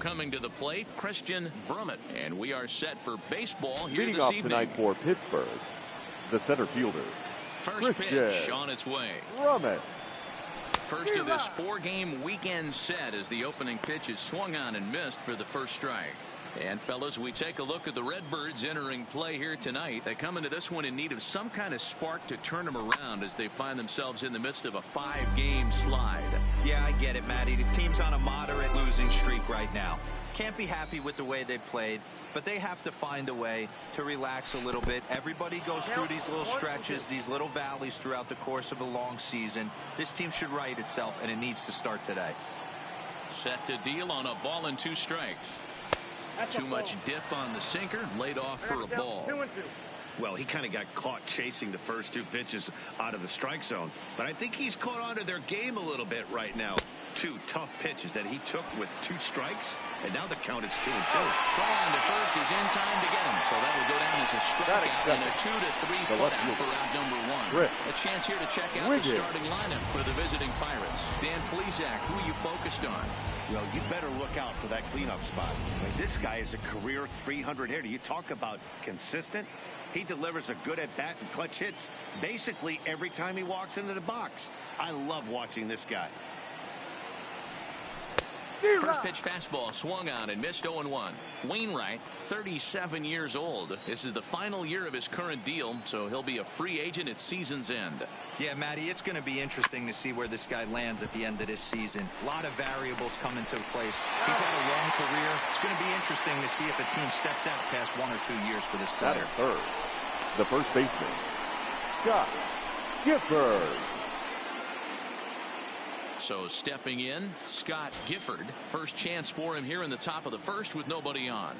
coming to the plate, Christian Brummett. And we are set for baseball here Leading this off evening. tonight for Pittsburgh, the center fielder, First pitch on its way. Brummett. First of this 4-game weekend set as the opening pitch is swung on and missed for the first strike. And fellas, we take a look at the Redbirds entering play here tonight. They come into this one in need of some kind of spark to turn them around as they find themselves in the midst of a 5-game slide. Yeah, I get it, Matty. The team's on a moderate losing streak right now. Can't be happy with the way they played, but they have to find a way to relax a little bit. Everybody goes through these little stretches, these little valleys throughout the course of a long season. This team should right itself, and it needs to start today. Set to deal on a ball and 2 strikes. Too much dip on the sinker, laid off for a ball. Well, he kind of got caught chasing the first 2 pitches out of the strike zone, but I think he's caught on to their game a little bit right now. 2 tough pitches that he took with 2 strikes, and now the count is 2-2. Throw on to first is in time to get him, so that will go down as a strikeout and a 2-3 putout for out number 1. A chance here to check out the starting lineup for the visiting Pirates. Dan Plesac, who are you focused on? Well, you better look out for that cleanup spot. I mean, this guy is a career 300 hitter. You talk about consistent. He delivers a good at-bat and clutch hits basically every time he walks into the box. I love watching this guy. First pitch fastball swung on and missed 0-1. Wainwright, 37 years old. This is the final year of his current deal, so he'll be a free agent at season's end. Yeah, Matty, it's going to be interesting to see where this guy lands at the end of this season. A lot of variables come into place. He's had a long career. It's going to be interesting to see if a team steps out past 1 or 2 years for this player. Third, the first baseman, Scott Gifford. So stepping in, Scott Gifford. First chance for him here in the top of the first with nobody on.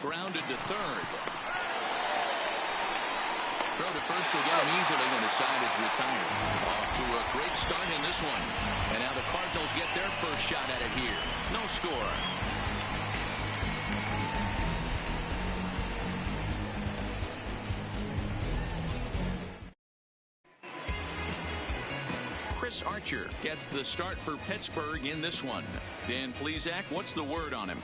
Grounded to third. Throw to first will get him easily when the side is retired. Off to a great start in this one. And now the Cardinals get their first shot at it here. No score. Chris Archer gets the start for Pittsburgh in this one. Dan Plesac, what's the word on him?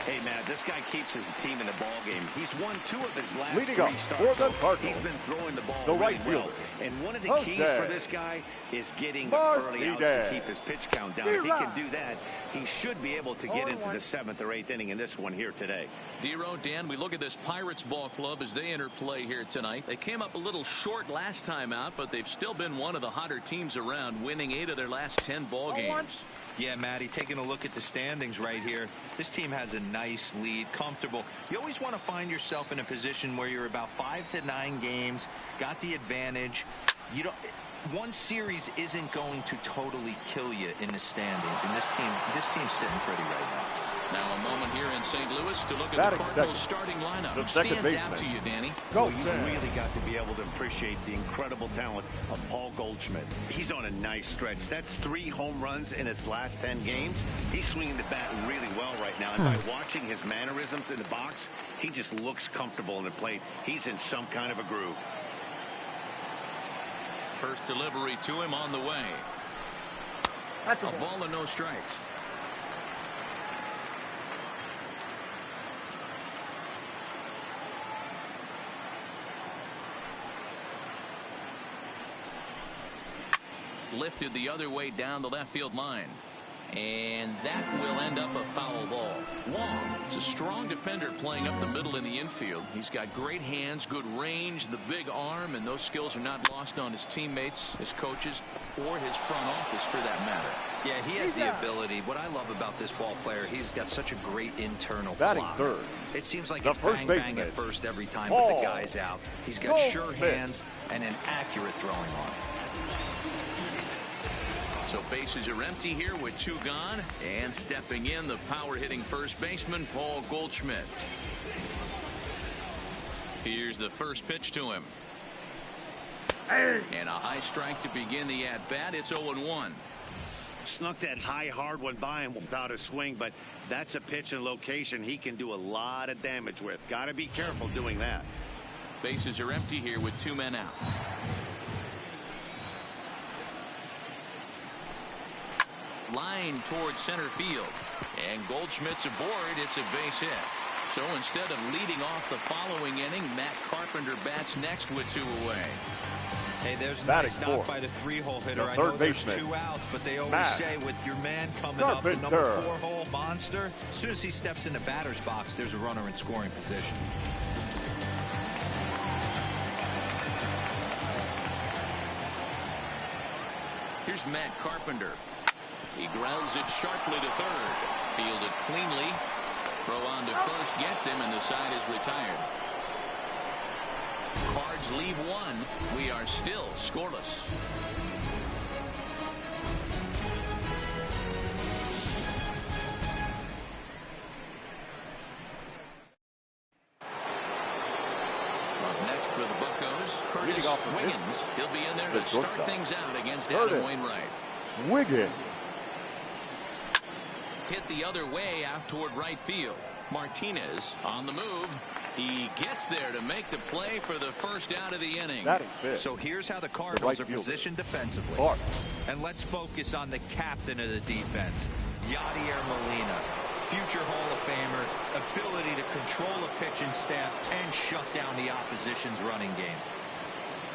Hey, Matt, this guy keeps his team in the ball game. He's won 2 of his last Leading 3 up starts. for the Cardinals, he's been throwing the ball the really right well. fielder, And one of the keys for this guy is getting the early outs to keep his pitch count down. If he can do that, he should be able to get into the 7th or 8th inning in this one here today. Dero, Dan, we look at this Pirates ball club as they enter play here tonight. They came up a little short last time out, but they've still been one of the hotter teams around, winning 8 of their last 10 ball games. Yeah, Matty, taking a look at the standings right here, this team has a nice lead, comfortable. You always want to find yourself in a position where you're about 5 to 9 games, got the advantage. You don't. One series isn't going to totally kill you in the standings, and this team's sitting pretty right now. Now a moment here in St. Louis to look at the Cardinals starting lineup. Who stands out to you, Danny? Well, you've really got to be able to appreciate the incredible talent of Paul Goldschmidt. He's on a nice stretch. That's 3 home runs in his last 10 games. He's swinging the bat really well right now. And by watching his mannerisms in the box, he just looks comfortable in the plate. He's in some kind of a groove. First delivery to him on the way. A ball and no strikes. Lifted the other way down the left field line. And that will end up a foul ball. Wong is a strong defender playing up the middle in the infield. He's got great hands, good range, the big arm, and those skills are not lost on his teammates, his coaches, or his front office for that matter. Yeah, he has the ability. What I love about this ball player, he's got such a great internal batting clock. third. It seems like it's bang, bang at first every time, but the guy's out. He's got sure hands and an accurate throwing arm. So bases are empty here with 2 gone, and stepping in the power hitting first baseman Paul Goldschmidt. Here's the first pitch to him. And a high strike to begin the at bat. It's 0-1. Snuck that high hard one by him without a swing, but that's a pitch and location he can do a lot of damage with. Got to be careful doing that. Bases are empty here with 2 men out. line towards center field. And Goldschmidt's aboard. It's a base hit. So instead of leading off the following inning, Matt Carpenter bats next with 2 away. Hey, there's a Batting nice knock fourth, by the 3-hole hitter. the I know third there's baseman, 2 outs, but they always Matt say with your man coming up, the number Carpenter. 4-hole monster, as soon as he steps in the batter's box, there's a runner in scoring position. Here's Matt Carpenter. He grounds it sharply to third. Fielded cleanly. Throw on to first gets him, and the side is retired. Cards leave 1. We are still scoreless. Up next for the Buccos, Curtis Wiggins. He'll be in there to start things out against Adam Wainwright. Wiggins. Hit the other way out toward right field. Martinez on the move. He gets there to make the play for the first out of the inning. So here's how the Cardinals are positioned defensively. And let's focus on the captain of the defense, Yadier Molina. Future Hall of Famer, ability to control a pitching staff and shut down the opposition's running game.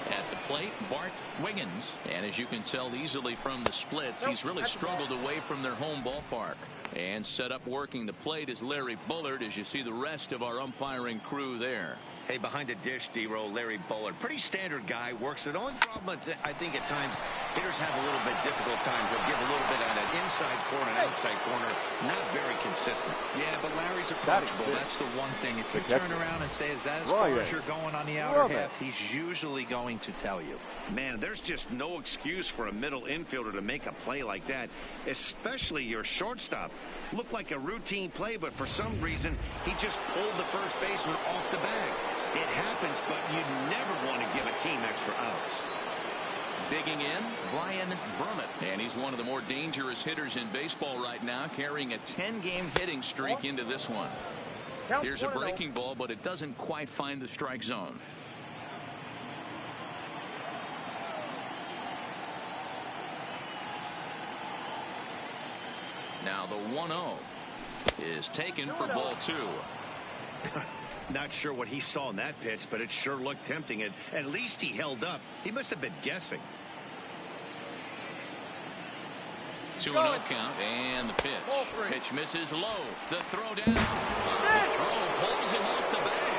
At the plate, Bart Wiggins. And as you can tell easily from the splits, he's really struggled away from their home ballpark. And set up working the plate is Larry Bullard, as you see the rest of our umpiring crew there. Hey, behind the dish, D-Row, Larry Bullard. Pretty standard guy. Works it. Only problem, I think, at times, hitters have a little bit difficult time. He'll give a little bit on an inside corner, an outside corner. Not very consistent. Yeah, but Larry's approachable. That's the one thing. If you turn around and say, is that as far as you're going on the outer half, he's usually going to tell you. Man, there's just no excuse for a middle infielder to make a play like that, especially your shortstop. Looked like a routine play, but for some reason, he just pulled the first baseman off the bag. It happens, but you never want to give a team extra outs. Digging in, Brian Brummett. And he's one of the more dangerous hitters in baseball right now, carrying a 10-game hitting streak into this one. Here's a breaking ball, but it doesn't quite find the strike zone. Now the 1-0 is taken for ball 2. Not sure what he saw in that pitch, but it sure looked tempting. At least he held up. He must have been guessing. 2-0 count, and the pitch. Pitch misses low. The throw down. The throw pulls him off the bag.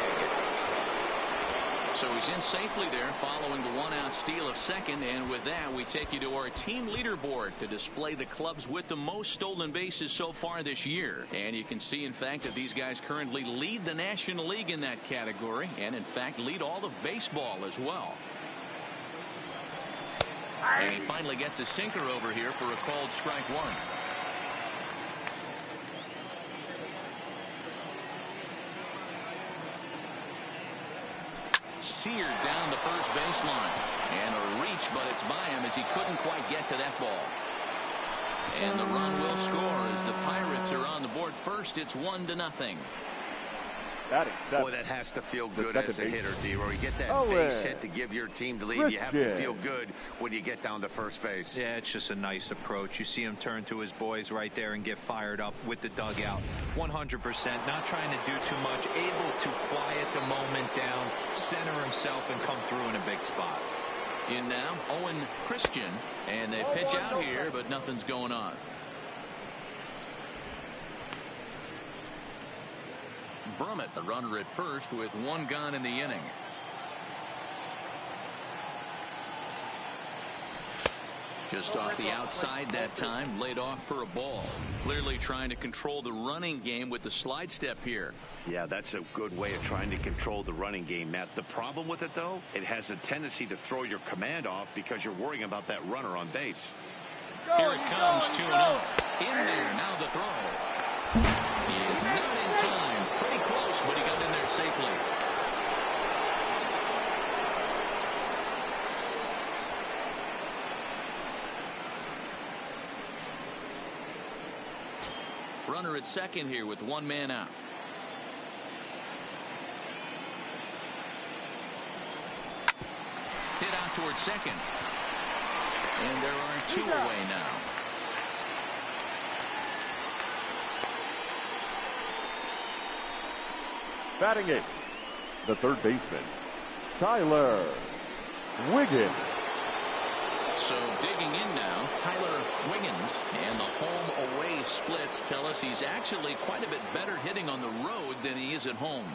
So he's in safely there following the 1-out steal of second. And with that, we take you to our team leaderboard to display the clubs with the most stolen bases so far this year. And you can see, in fact, that these guys currently lead the National League in that category, and in fact lead all of baseball as well. And he finally gets a sinker over here for a called strike 1. Seared down the first baseline, and a reach, but it's by him as he couldn't quite get to that ball. And the run will score as the Pirates are on the board first. It's 1-0. Boy, that has to feel good as a hitter, D-Roy. You get that base hit to give your team the lead. You have to feel good when you get down to first base. Yeah, it's just a nice approach. You see him turn to his boys right there and get fired up with the dugout. 100%. Not trying to do too much. Able to quiet the moment down, center himself, and come through in a big spot. In now, Owen Christian. And they pitch out here, but nothing's going on. Brummett, the runner at first with 1 gone in the inning. Just off the outside that time, laid off for a ball. Clearly trying to control the running game with the slide step here. Yeah, that's a good way of trying to control the running game, Matt. The problem with it, though, it has a tendency to throw your command off because you're worrying about that runner on base. Here it comes, 2-0. In there, now the throw. He is not in time. Pretty close, but he got in there safely. Runner at second here with 1 man out. Hit out towards second. And there are 2 away now. Batting 8th, the third baseman, Tyler Wiggins. So digging in now, Tyler Wiggins, and the home-away splits tell us he's actually quite a bit better hitting on the road than he is at home.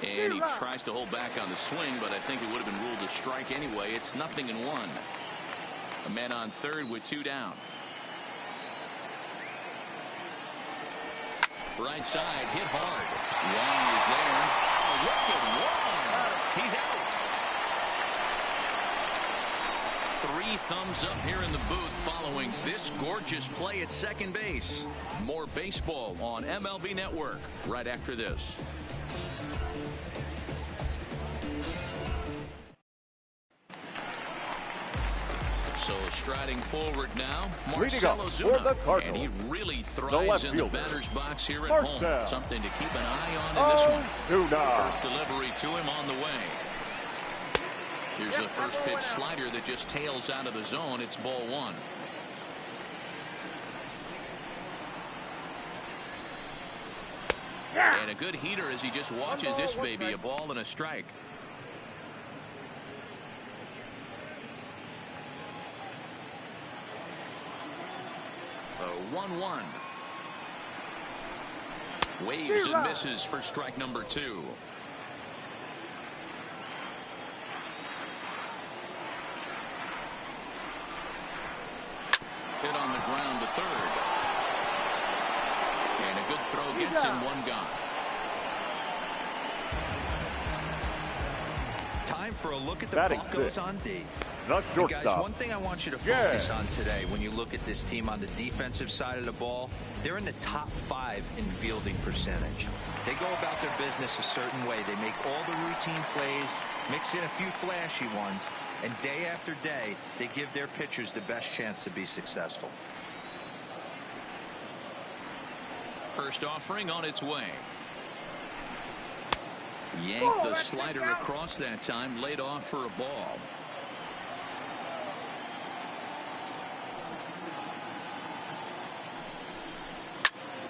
And he tries to hold back on the swing, but I think it would have been ruled a strike anyway. It's 0-1. A man on third with 2 down. Right side, hit hard. Wong is there. Oh, look at Wong. He's out. 3 thumbs up here in the booth following this gorgeous play at second base. More baseball on MLB Network right after this. So striding forward now, Marcell Ozuna, and he really thrives in the batter's box here at home. Something to keep an eye on in this one. First delivery to him on the way. Here's a first pitch slider that just tails out of the zone. It's ball 1. And a good heater as he just watches this baby, a ball and a strike. A 1-1. Waves and misses for strike number 2. Hit on the ground to third. And a good throw gets him 1 gone. Time for a look at the Broncos on D. The shortstop. Guys, one thing I want you to focus on today when you look at this team on the defensive side of the ball, they're in the top 5 in fielding percentage. They go about their business a certain way. They make all the routine plays, mix in a few flashy ones, and day after day, they give their pitchers the best chance to be successful. First offering on its way. Yanked the slider across that time, laid off for a ball.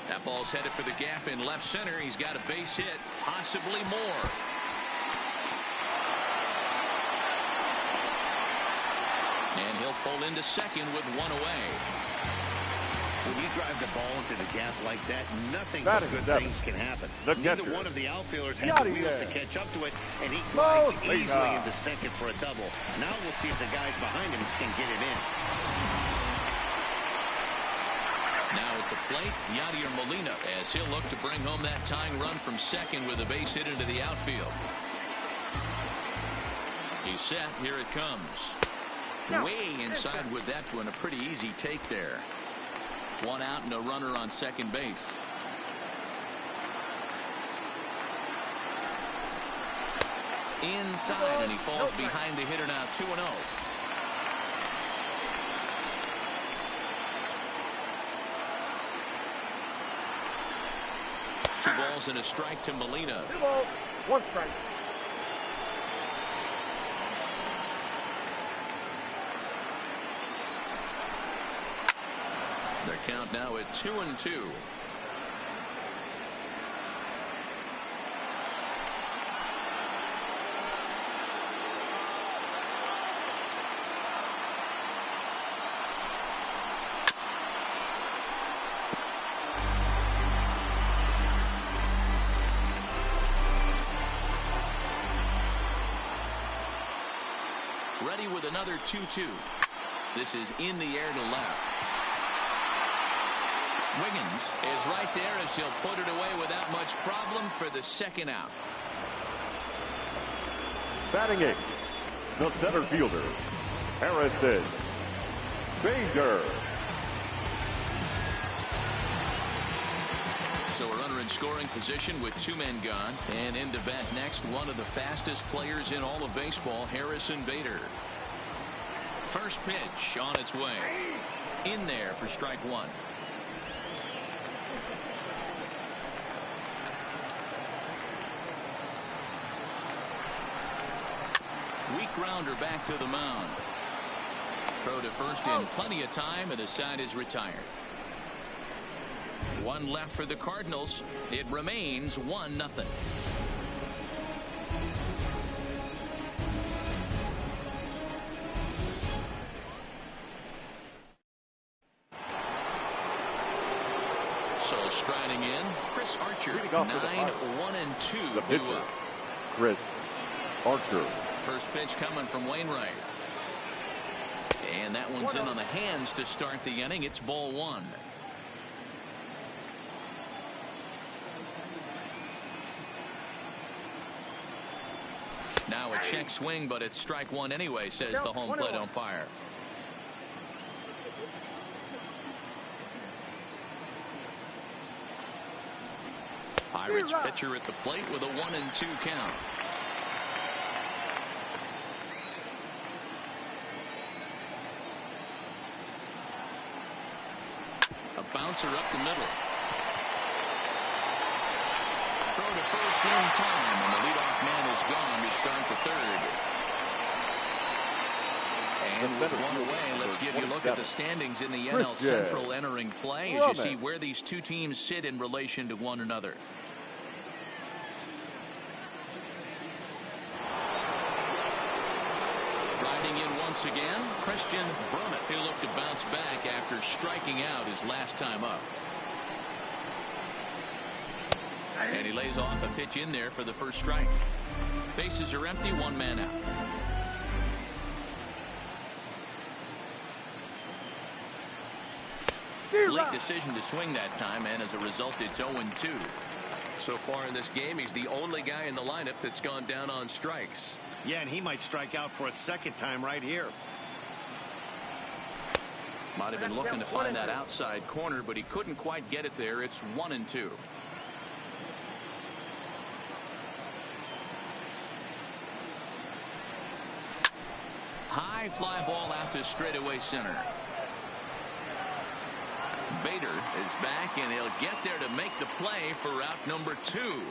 That ball's headed for the gap in left center. He's got a base hit, possibly more. And he'll pull into second with 1 away. When you drive the ball into the gap like that, nothing but good things can happen. Neither one of the outfielders had the wheels to catch up to it, and he glides easily into second for a double. Now we'll see if the guys behind him can get it in. Now at the plate, Yadier Molina, as he'll look to bring home that tying run from second with a base hit into the outfield. He's set. Here it comes. Way inside with that one. A pretty easy take there. 1 out and a runner on second base. Inside, and he falls behind the hitter now. 2-0. 2 balls and a strike to Molina. 2 balls, 1 strike. Their count now at 2-2. Ready with another 2-2. This is in the air to left. Wiggins is right there as he'll put it away without much problem for the second out. Batting 8th, the center fielder, Harrison Bader. So a runner in scoring position with 2 men gone, and into bat next, one of the fastest players in all of baseball, Harrison Bader. First pitch on its way. In there for strike 1. Weak grounder back to the mound. Throw to first in plenty of time, and the side is retired. 1 left for the Cardinals. It remains 1-0. So striding in, Chris Archer. 9-1-2. The pitcher, Chris Archer. First pitch coming from Wainwright. And that one's in on the hands to start the inning. It's ball one. Now a check swing, but it's strike one anyway, says the home plate umpire. Pirates pitcher at the plate with a 1-2 count. A bouncer up the middle. Throw to first in time, and the leadoff man is gone to start the third. And with one away, let's give you a look at the standings in the NL Central entering play as you see where these two teams sit in relation to one another. Riding in once again, Christian Brummett. He'll look to bounce back after striking out his last time up. And he lays off a pitch in there for the first strike. Bases are empty, one man out. Late decision to swing that time, and as a result, it's 0-2. So far in this game, he's the only guy in the lineup that's gone down on strikes. Yeah, and he might strike out for a second time right here. Might have been looking to find that outside corner, but he couldn't quite get it there. It's 1-2. High fly ball out to straightaway center. Bader is back, and he'll get there to make the play for route number 2.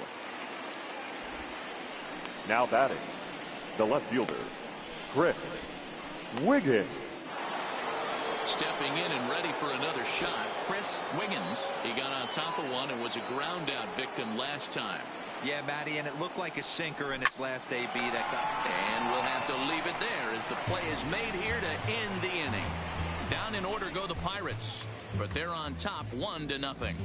Now batting, the left fielder, Chris Wiggins. Stepping in and ready for another shot, Chris Wiggins. He got on top of one and was a ground out victim last time. Yeah, Matty, and it looked like a sinker in its last AB that got. And we'll have to leave it there as the play is made here to end the inning. Down in order go the Pirates, but they're on top 1-0.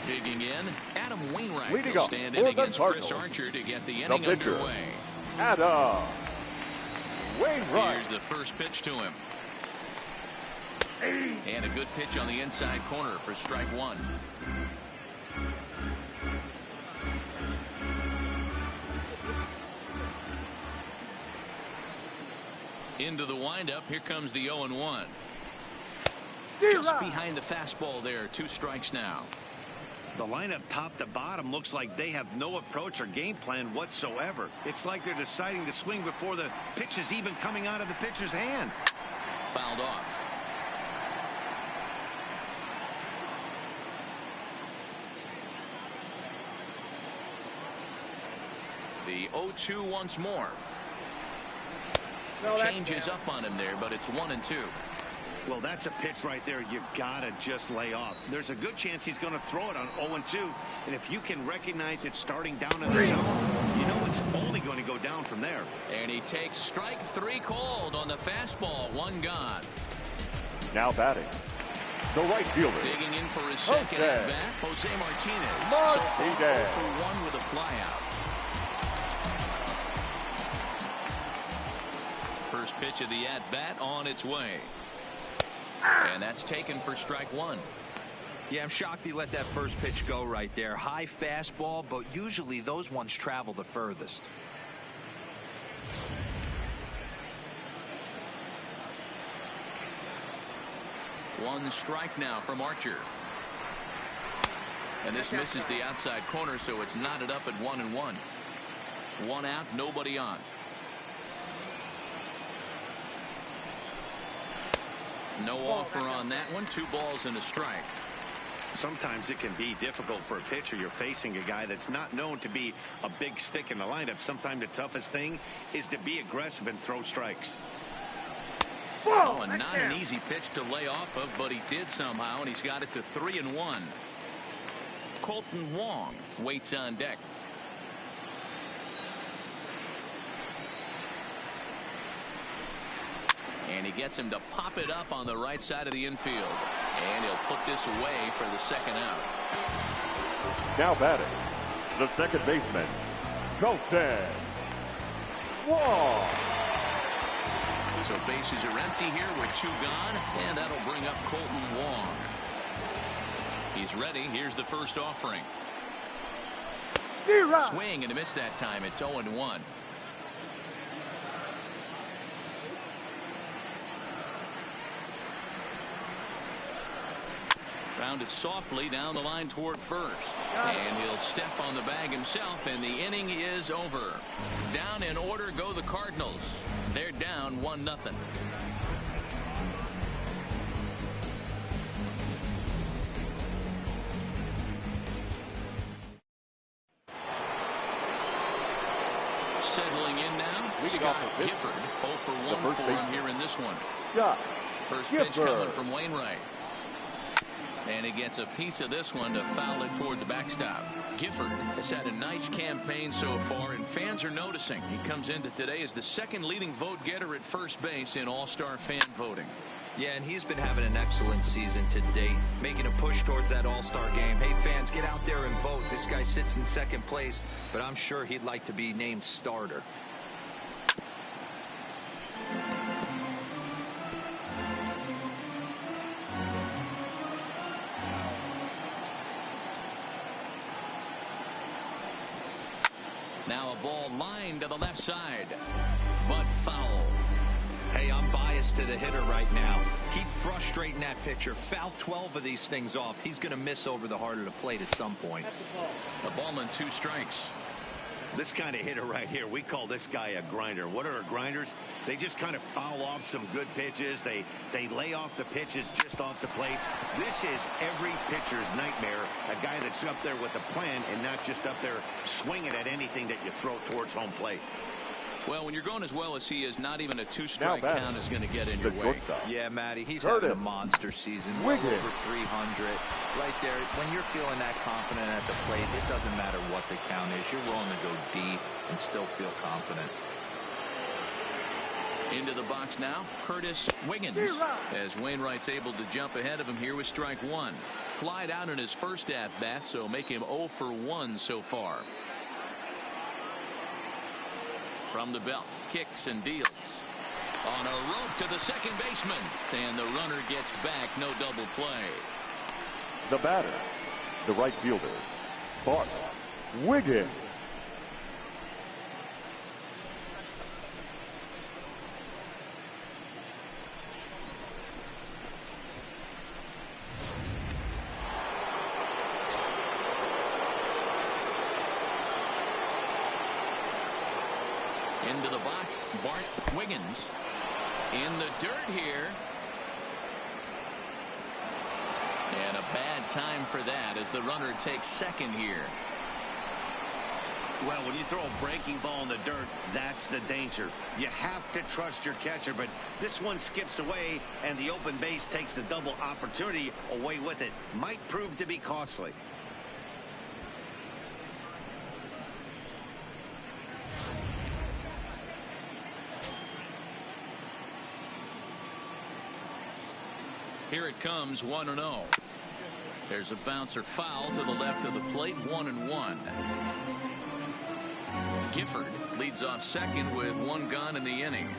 Digging in, Adam Wainwright Leading will up stand for in the against Chris Cardinals, Archer to get the the inning pitcher, underway. Adam Wainwright. Here's the first pitch to him. And a good pitch on the inside corner for strike one. Into the windup. Here comes the 0-1. Just behind the fastball there. 2 strikes now. The lineup top to bottom looks like they have no approach or game plan whatsoever. It's like they're deciding to swing before the pitch is even coming out of the pitcher's hand. Fouled off. The 0-2 once more. Changes up on him there, but it's 1-2. Well, that's a pitch right there you gotta just lay off. There's a good chance he's going to throw it on 0-2, and if you can recognize it starting down in the zone, you know it's only going to go down from there. And he takes strike 3 called on the fastball. 1 gone. Now batting, the right fielder, Digging in for his second at bat, Jose Martinez. So far 0 for 1 with a flyout. First pitch of the at bat on its way. And that's taken for strike 1. Yeah, I'm shocked he let that first pitch go right there. High fastball, but usually those ones travel the furthest. One strike now from Archer. And this misses the outside corner, so it's knotted up at 1-1. 1 out, nobody on. No offer on that one. 2 balls and a strike. Sometimes it can be difficult for a pitcher. You're facing a guy that's not known to be a big stick in the lineup. Sometimes the toughest thing is to be aggressive and throw strikes. Oh, and not an easy pitch to lay off of, but he did somehow, and he's got it to 3-1. Colton Wong waits on deck. And he gets him to pop it up on the right side of the infield. And he'll put this away for the second out. Now batting, the second baseman, Colton Wong. So bases are empty here with 2 gone, and that'll bring up Colton Wong. He's ready. Here's the first offering. Swing and a miss that time. It's 0-1. Rounded softly down the line toward first. And he'll step on the bag himself, and the inning is over. Down in order go the Cardinals. They're down 1-0. Settling in now, Scott Gifford. 0 for 1 for him here in this one. First pitch coming from Wainwright. And he gets a piece of this one to foul it toward the backstop. Gifford has had a nice campaign so far, and fans are noticing. He comes into today as the second leading vote getter at first base in All-Star fan voting. Yeah, and he's been having an excellent season to date, making a push towards that All-Star game. Hey, fans, get out there and vote. This guy sits in second place, but I'm sure he'd like to be named starter. Now a ball lined to the left side, but foul. Hey, I'm biased to the hitter right now. Keep frustrating that pitcher. Foul 12 of these things off. He's going to miss over the heart of the plate at some point. The ball and 2 strikes. This kind of hitter right here, we call this guy a grinder. What are grinders? They just kind of foul off some good pitches. They lay off the pitches just off the plate. This is every pitcher's nightmare, a guy that's up there with a plan and not just up there swinging at anything that you throw towards home plate. Well, when you're going as well as he is, not even a 2-strike count is going to get in your way. Yeah, Matty, he's having a monster season. Well over 300. Right there, when you're feeling that confident at the plate, it doesn't matter what the count is. You're willing to go deep and still feel confident. Into the box now, Curtis Wiggins, as Wainwright's able to jump ahead of him here with strike 1. Flied out in his first at-bat, so make him 0 for 1 so far. From the belt, kicks and deals. On a rope to the second baseman. And the runner gets back, no double play. The batter, the right fielder, Bart Wiggins. Into the box, Bart Wiggins. In the dirt here. And a bad time for that as the runner takes second here. Well, when you throw a breaking ball in the dirt, that's the danger. You have to trust your catcher, but this one skips away, and the open base takes the double opportunity away with it. Might prove to be costly. Here it comes, 1-0. There's a bouncer foul to the left of the plate, 1-1. Gifford leads off second with 1 gone in the inning.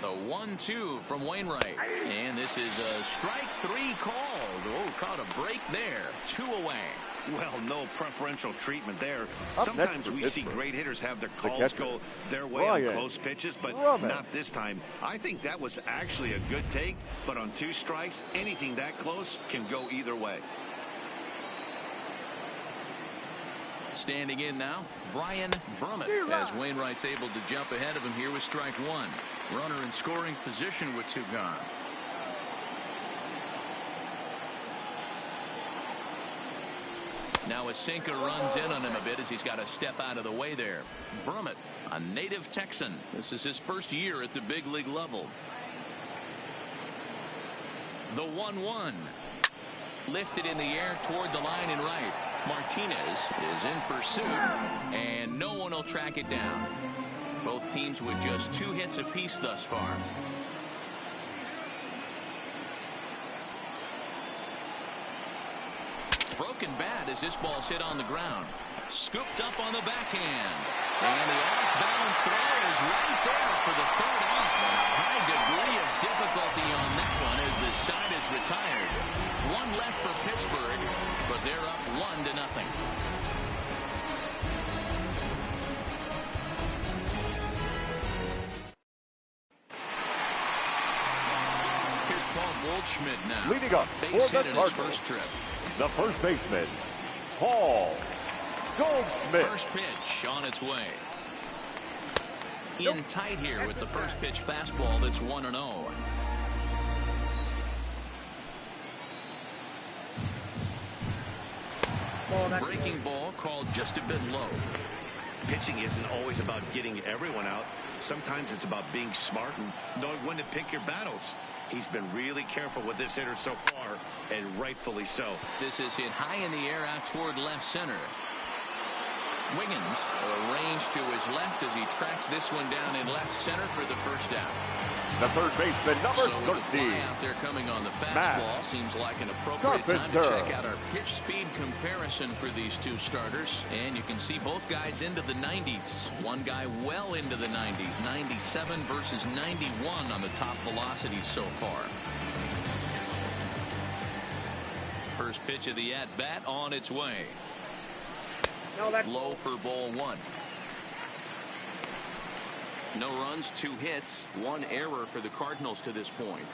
The 1-2 from Wainwright. And this is a strike 3 called. Oh, caught a break there. 2 away. Well, no preferential treatment there. Sometimes we see great hitters have their calls go their way on close pitches, but not this time. I think that was actually a good take, but on 2 strikes, anything that close can go either way. Standing in now, Brian Brummett, as Wainwright's able to jump ahead of him here with strike 1. Runner in scoring position with 2 gone. Now a sinker runs in on him a bit as he's got to step out of the way there. Brummett, a native Texan. This is his first year at the big league level. The 1-1. Lifted in the air toward the line and right. Martinez is in pursuit, and no one will track it down. Both teams with just 2 hits apiece thus far. Broken bat as this ball's hit on the ground. Scooped up on the backhand. And the off-balance throw is right there for the third out. And a high degree of difficulty on that one as the side is retired. 1 left for Pittsburgh, but they're up 1-0. Here's Paul Goldschmidt now. Leading up Base for hit the in his Cardinals, first trip. the first baseman, Paul Goldschmidt. First pitch on its way. In tight here with the first pitch fastball that's 1-0. Breaking ball called just a bit low. Pitching isn't always about getting everyone out. Sometimes it's about being smart and knowing when to pick your battles. He's been really careful with this hitter so far, and rightfully so. This is hit high in the air out toward left center. Wiggins arranged to his left as he tracks this one down in left center for the first out. The third baseman, number So with the 13. fly out there coming on the fastball, seems like an appropriate time to check out our pitch speed comparison for these two starters. And you can see both guys into the 90s. One guy well into the 90s, 97 versus 91 on the top velocities so far. First pitch of the at-bat on its way. Low for ball 1. No runs, 2 hits, 1 error for the Cardinals to this point.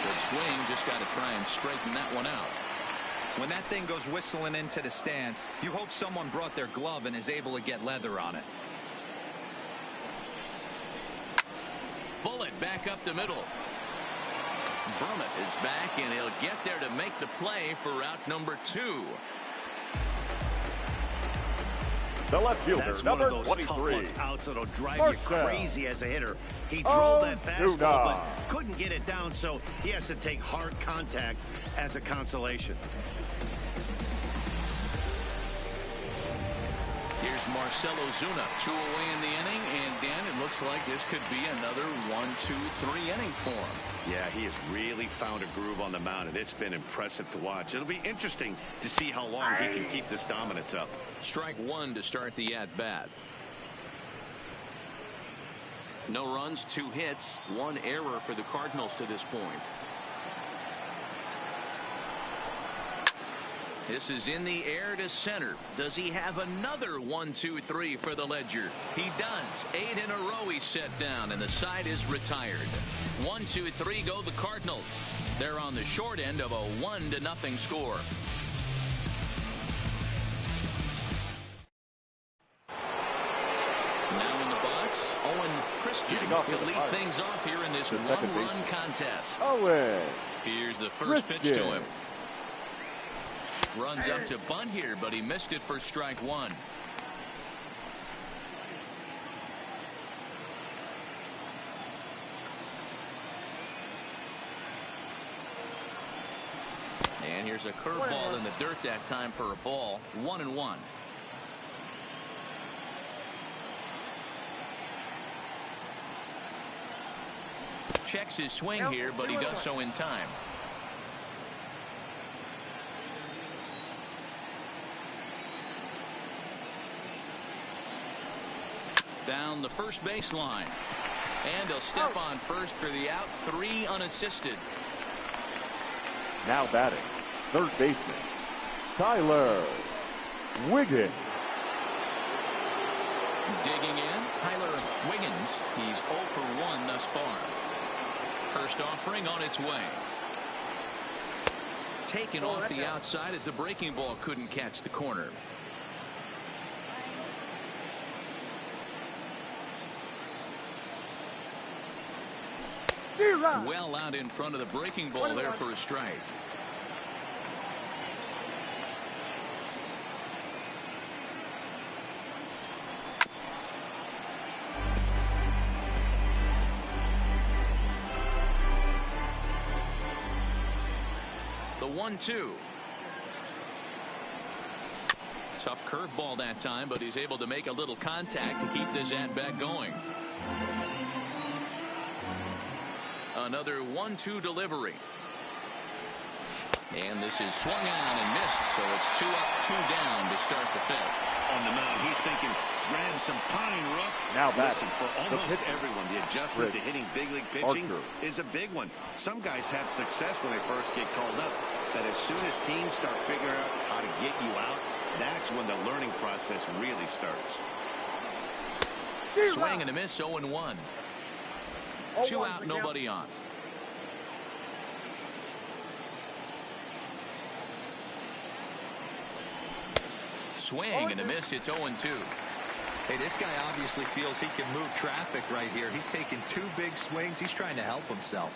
Good swing, just got to try and straighten that one out. When that thing goes whistling into the stands, you hope someone brought their glove and is able to get leather on it. Bullet back up the middle. Brummett is back, and he'll get there to make the play for out number 2. The left fielder, That's number one of those 23. tough outs that'll drive Marcel. you crazy as a hitter. He drove that fastball, Ozuna. but couldn't get it down, so he has to take hard contact as a consolation. Here's Marcell Ozuna, 2 away in the inning, and Dan, it looks like this could be another 1-2-3 inning for him. Yeah, he has really found a groove on the mound, and it's been impressive to watch. It'll be interesting to see how long he can keep this dominance up. Strike 1 to start the at-bat. No runs, 2 hits, 1 error for the Cardinals to this point. This is in the air to center. Does he have another 1-2-3 for the ledger? He does. 8 in a row he's set down, and the side is retired. 1-2-3 go the Cardinals. They're on the short end of a 1-0 score. Now in the box, Owen Christian will lead things off here in this one-run contest. Owen. Here's the first pitch to him. Runs up to bunt here, but he missed it for strike 1. And here's a curveball in the dirt that time for a ball. 1-1. Checks his swing here, but he does so in time. Down the first baseline. And he'll step on first for the out. 3 unassisted. Now batting, third baseman, Tyler Wiggins. Digging in, Tyler Wiggins. He's 0 for 1 thus far. First offering on its way. Taken off the outside as the breaking ball couldn't catch the corner. Well out in front of the breaking ball there for a strike. 1-2. Tough curveball that time, but he's able to make a little contact to keep this at-bat going. Another 1-2 delivery. And this is swung on and missed, so it's 2 up, 2 down to start the fifth. On the mound, he's thinking, grab some pine rough. Now listen, for almost everyone, the adjustment to hitting big league pitching is a big one. Some guys have success when they first get called up, but as soon as teams start figuring out how to get you out, that's when the learning process really starts. Swing and a miss, 0-1. 2 out, nobody on. Swing and a miss. It's 0-2. Hey, this guy obviously feels he can move traffic right here. He's taking 2 big swings. He's trying to help himself.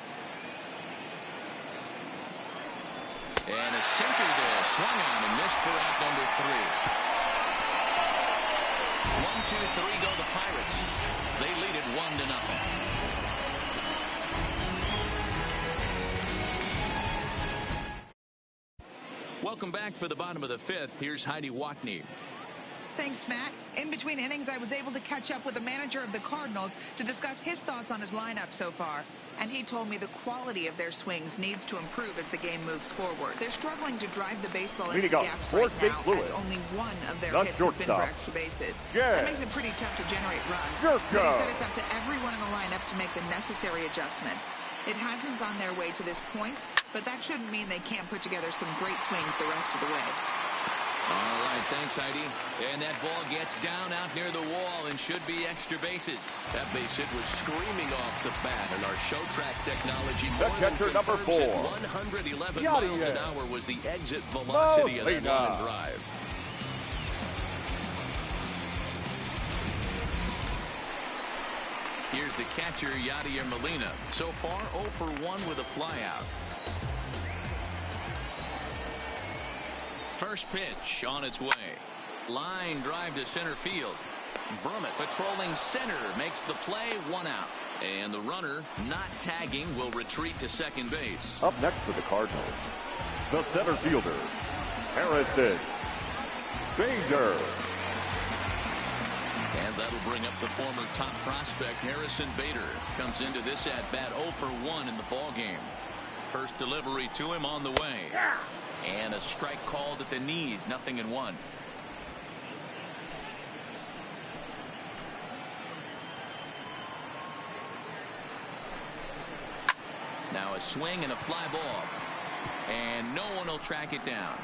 And a sinker there. Swung on and missed for out number 3. 1-2-3 go the Pirates. They lead it 1-0. Welcome back for the bottom of the fifth. Here's Heidi Watney. Thanks, Matt. In between innings, I was able to catch up with the manager of the Cardinals to discuss his thoughts on his lineup so far. And he told me the quality of their swings needs to improve as the game moves forward. They're struggling to drive the baseball into the gaps right now, as only one of their hits has been for extra bases. That makes it pretty tough to generate runs. But he said it's up to everyone in the lineup to make the necessary adjustments. It hasn't gone their way to this point, but that shouldn't mean they can't put together some great swings the rest of the way. All right, thanks, Heidi. And that ball gets down out near the wall and should be extra bases. That base hit was screaming off the bat, and our show track technology The catcher, number 4. 111 miles an hour was the exit velocity of that line drive. Here's the catcher, Yadier Molina. So far, 0 for 1 with a flyout. First pitch on its way. Line drive to center field. Brummett patrolling center makes the play, 1 out. And the runner, not tagging, will retreat to second base. Up next for the Cardinals, the center fielder, Harrison Bader. And that'll bring up the former top prospect, Harrison Bader. Comes into this at-bat 0 for 1 in the ballgame. First delivery to him on the way. And a strike called at the knees, 0-1. Now a swing and a fly ball. And no one will track it down.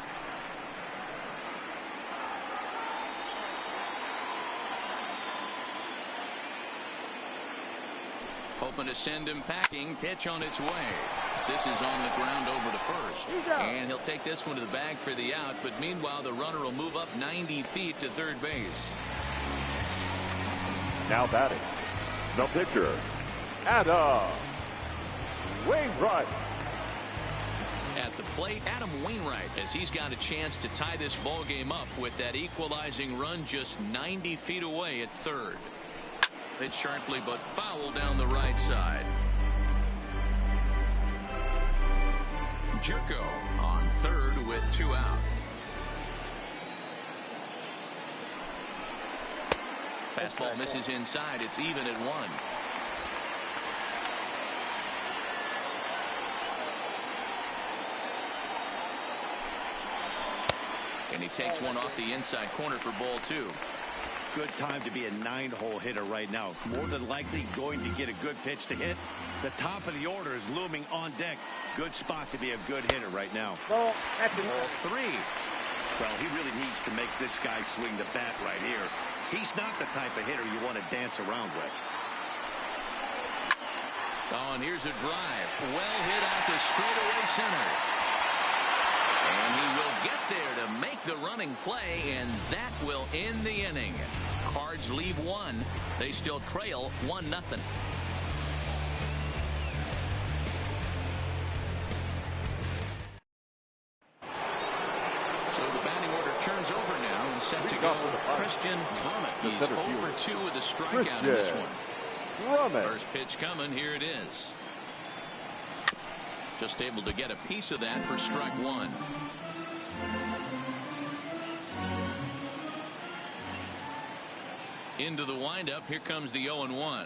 Hoping to send him packing. Pitch on its way. This is on the ground over to first. And he'll take this one to the bag for the out. But meanwhile, the runner will move up 90 feet to third base. Now batting, the pitcher, Adam Wainwright. At the plate, Adam Wainwright, as he's got a chance to tie this ball game up with that equalizing run just 90 feet away at third. Hit sharply but foul down the right side. Jerko on third with 2 out. Fastball misses inside. It's even at 1. And he takes one off the inside corner for ball 2. Good time to be a 9-hole hitter right now. More than likely going to get a good pitch to hit. The top of the order is looming on deck. Good spot to be a good hitter right now. Ball 3. Well, he really needs to make this guy swing the bat right here. He's not the type of hitter you want to dance around with. Oh, and here's a drive. Well hit out to straightaway center. And he will get there to make the running play, and that will end the inning. Cards leave 1. They still trail 1-0. So the batting order turns over now and set to go. Christian Brummett. He's 0 for 2 with a strikeout in this one. First pitch coming. Here it is. Just able to get a piece of that for strike one. Into the windup. Here comes the 0-1.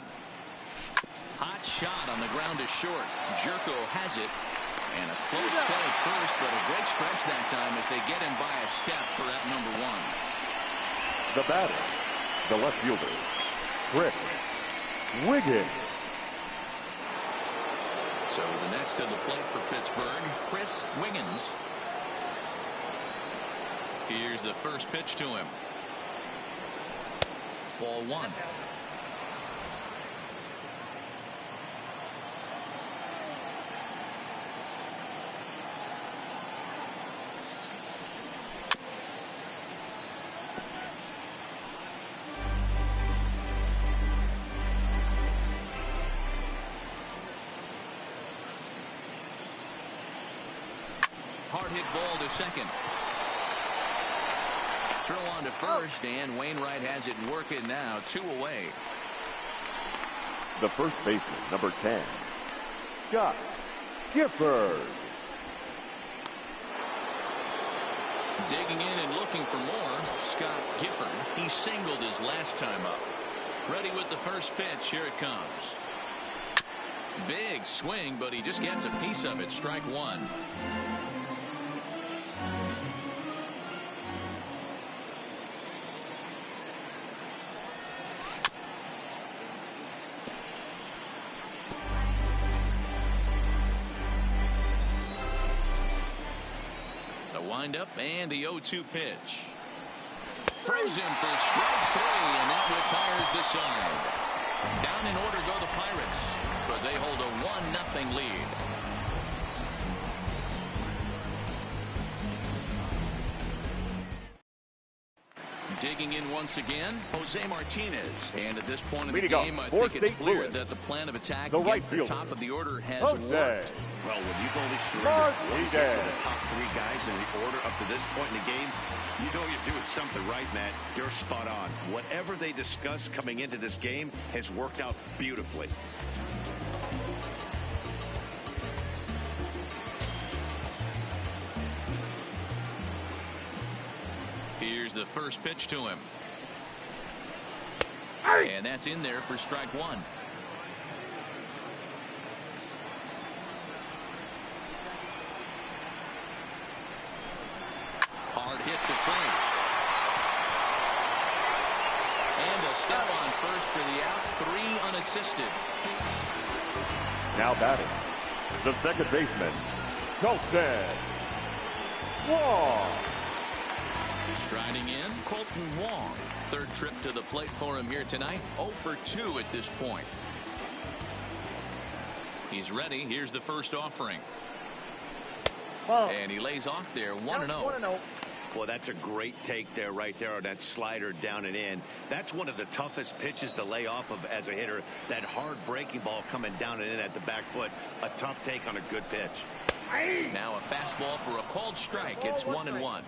Hot shot on the ground is short. Jerko has it. And a close play first, but a great stretch that time as they get him by a step for out number one. The batter, the left fielder, Chris Wiggins. So the next to the plate for Pittsburgh, Chris Wiggins. Here's the first pitch to him. Ball one. Hard hit ball to second. Throw on to first, and Wainwright has it working now. 2 away. The first baseman, number 10, Scott Gifford. Digging in and looking for more, Scott Gifford. He singled his last time up. Ready with the first pitch. Here it comes. Big swing, but he just gets a piece of it. Strike one. Windup and the 0-2 pitch. Frozen for strike three, and that retires the side. Down in order go the Pirates, but they hold a 1-0 lead. Digging in once again, Jose Martinez. And at this point in the game, I think it's clear that the plan of attack against the top of the order has worked. Well, when you've only surrendered one of the top 3 guys in the order up to this point in the game, you know you're doing something right, Matt. You're spot on. Whatever they discussed coming into this game has worked out beautifully. Here's the first pitch to him. And that's in there for strike one. Hard hit to first. And a step on first for the out. 3 unassisted. Now batting, the second baseman, Colton Wong. Striding in, Colton Wong. Third trip to the plate for him here tonight. 0 for 2 at this point. He's ready. Here's the first offering. And he lays off there. 1-0. Well, that's a great take there, right there, on that slider down and in. That's one of the toughest pitches to lay off of as a hitter. That hard breaking ball coming down and in at the back foot. A tough take on a good pitch. Now a fastball for a called strike. It's 1-1.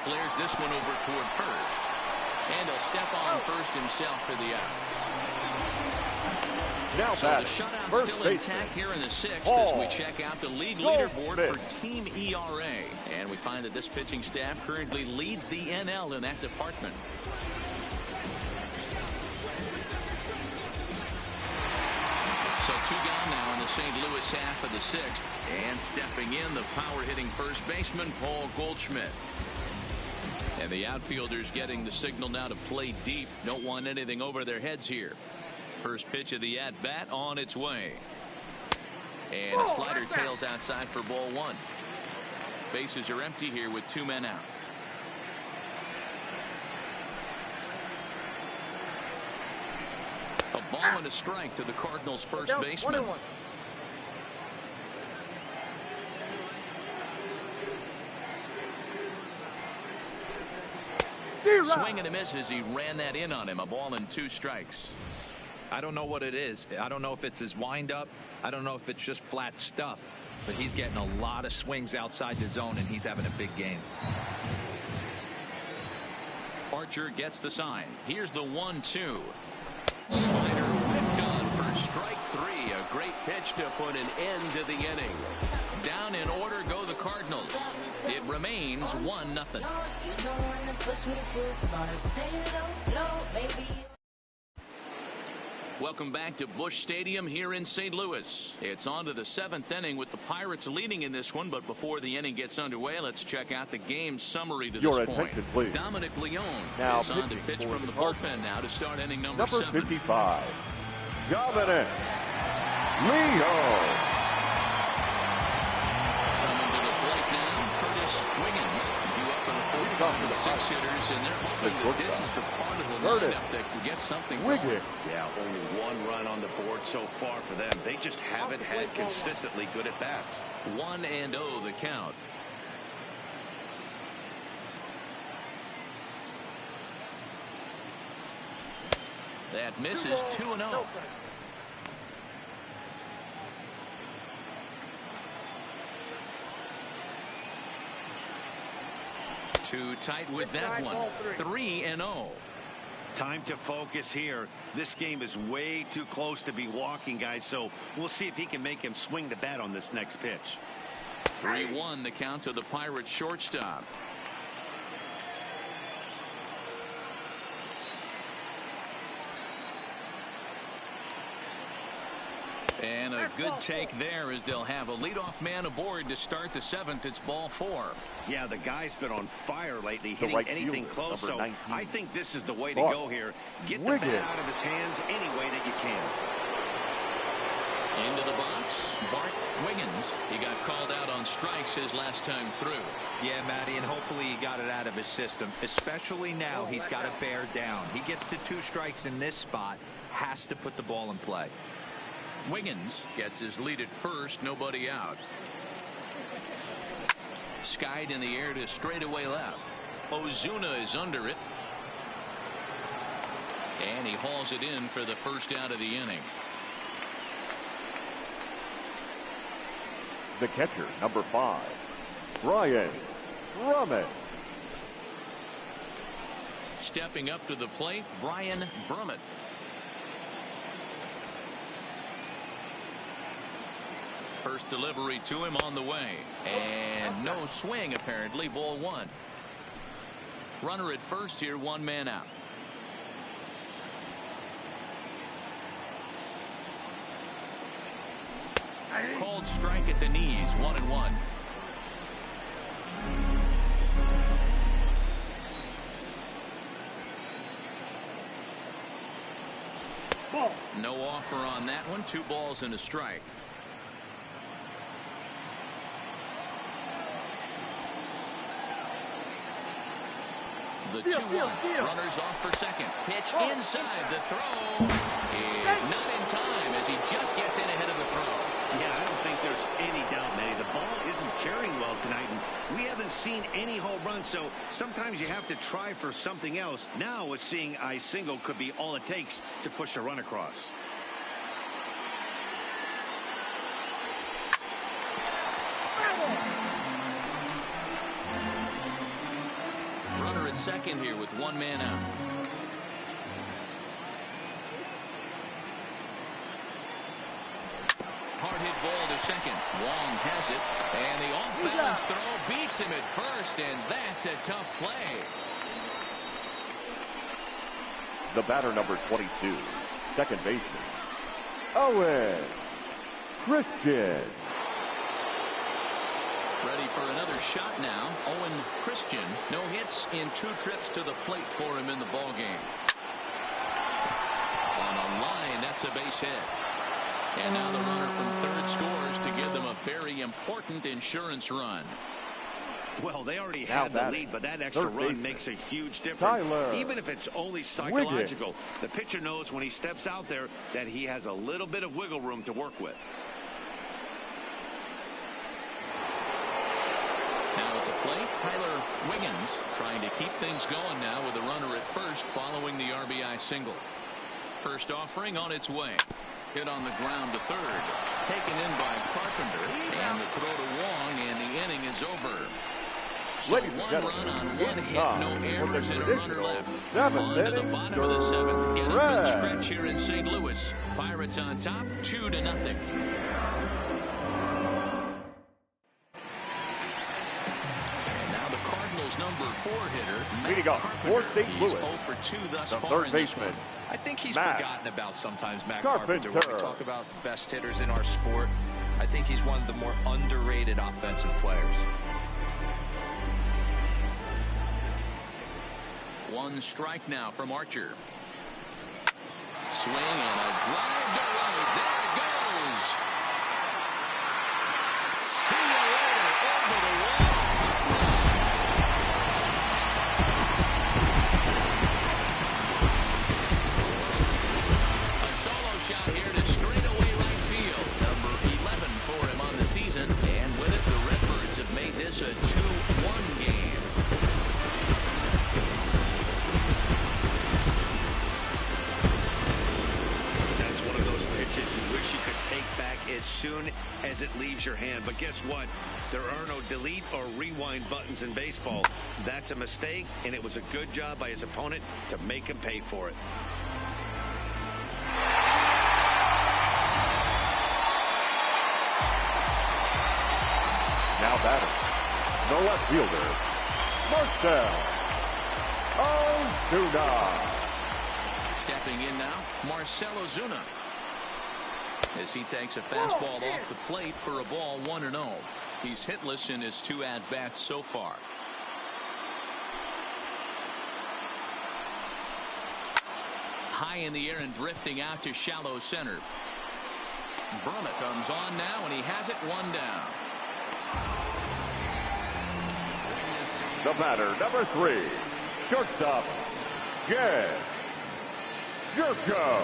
Clears this one over toward first. And he'll step on first himself for the out. Now so the shutout still intact here in the 6th as we check out the league leaderboard for team ERA. And we find that this pitching staff currently leads the NL in that department. So 2 gone now in the St. Louis half of the 6th. And stepping in, the power-hitting first baseman, Paul Goldschmidt. And the outfielders getting the signal now to play deep. Don't want anything over their heads here. First pitch of the at-bat on its way. And a slider tails outside for ball 1. Bases are empty here with 2 men out. A ball and a strike to the Cardinals' first baseman. Swing and a miss as he ran that in on him. A ball and 2 strikes. I don't know what it is. I don't know if it's his windup. I don't know if it's just flat stuff. but he's getting a lot of swings outside the zone, and he's having a big game. Archer gets the sign. Here's the 1-2. Slider whiffed on for strike 3. A great pitch to put an end to the inning. Down in order go the Cardinals. It remains 1-0. Welcome back to Busch Stadium here in St. Louis. It's on to the 7th inning with the Pirates leading in this one, but before the inning gets underway, let's check out the game summary to this point. Please. Dominic Leone now is on to pitch from the bullpen now to start inning number 7. 55, Dominic Leone. Coming to the plate now, Curtis Wiggins. You up in the 45 and 6 hitters, and they're hoping that this is the part of the lineup that can get something going. Yeah, only 1 run on the board so far for them. They just haven't had consistently good at bats. 1-0 the count. That misses. 2-0. Too tight with that one. 3-0. Time to focus here. This game is way too close to be walking, guys, so we'll see if he can make him swing the bat on this next pitch. 3-1 the count to the Pirates shortstop. And a good take there as they'll have a leadoff man aboard to start the 7th. It's ball 4. Yeah, the guy's been on fire lately, hitting anything close, so I think this is the way to go here. Get the bat out of his hands any way that you can. Into the box, Bart Wiggins. He got called out on strikes his last time through. Yeah, Matty, and hopefully he got it out of his system, especially now he's got to bear down. He gets the 2 strikes in this spot, has to put the ball in play. Wiggins gets his lead at first, nobody out. Skied in the air to straightaway left. Ozuna is under it. And he hauls it in for the first out of the inning. The catcher, number 5, Brian Brummett. Stepping up to the plate, Brian Brummett. First delivery to him on the way. And no swing, apparently. Ball 1. Runner at first here, 1 man out. Called strike at the knees, 1-1. No offer on that one. 2 balls and a strike. The 2-1. Runners off for second. Pitch inside. The throw is not in time as he just gets in ahead of the throw. Yeah, I don't think there's any doubt, Manny. The ball isn't carrying well tonight, and we haven't seen any home runs, so sometimes you have to try for something else. Now, a seeing eye single could be all it takes to push a run across. Runner at second here with 1 man out. Hard hit ball to second. Wong has it, and the off-balance throw beats him at first, and that's a tough play. The batter, number 22, second baseman, Owen Christian. Ready for another shot now. Owen Christian, no hits in 2 trips to the plate for him in the ballgame. On a line, that's a base hit. And now the runner from third scores to give them a very important insurance run. Well, they already had the lead, but that extra run makes a huge difference. Even if it's only psychological, the pitcher knows when he steps out there that he has a little bit of wiggle room to work with. Now at the plate, Tyler Wiggins trying to keep things going now with a runner at first following the RBI single. First offering on its way. Hit on the ground to third. Taken in by Carpenter. And the throw to Wong, and the inning is over. So one run on one hit, no errors, and a runner left. On to the bottom of the seventh. Get up and stretch here in St. Louis. Pirates on top, 2-0. Now the Cardinals' number 4 hitter, leading off for St. Louis. 0 for 2 thus the far third in this baseman. one. I think he's Matt forgotten about sometimes, Matt Carpenter. Carpenter. When we talk about the best hitters in our sport, I think he's one of the more underrated offensive players. One strike now from Archer. Swing and a drive to right. There it goes. See you later. Over the wall. A solo shot here to straightaway right field. Number 11 for him on the season. And with it, the Redbirds have made this a 2-1 game. As soon as it leaves your hand. But guess what? There are no delete or rewind buttons in baseball. That's a mistake, and it was a good job by his opponent to make him pay for it. Now batting, the left fielder, Marcell Ozuna. Stepping in now, Marcell Ozuna. As he takes a fastball off the plate for a ball, 1-0. He's hitless in his 2 at-bats so far. High in the air and drifting out to shallow center. Burma comes on now, and he has it 1 down. The batter, number 3, shortstop, Jed Jerko.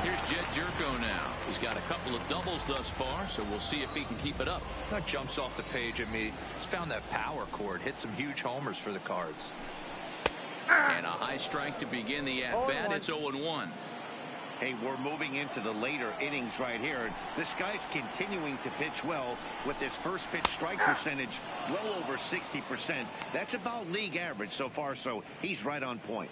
Here's Jed Jerko now. He's got a couple of doubles thus far, so we'll see if he can keep it up. That jumps off the page at me. He's found that power chord. Hit some huge homers for the Cards. And a high strike to begin the at-bat. It's 0-1. Hey, we're moving into the later innings right here. And this guy's continuing to pitch well with his first pitch strike percentage well over 60%. That's about league average so far, so he's right on point.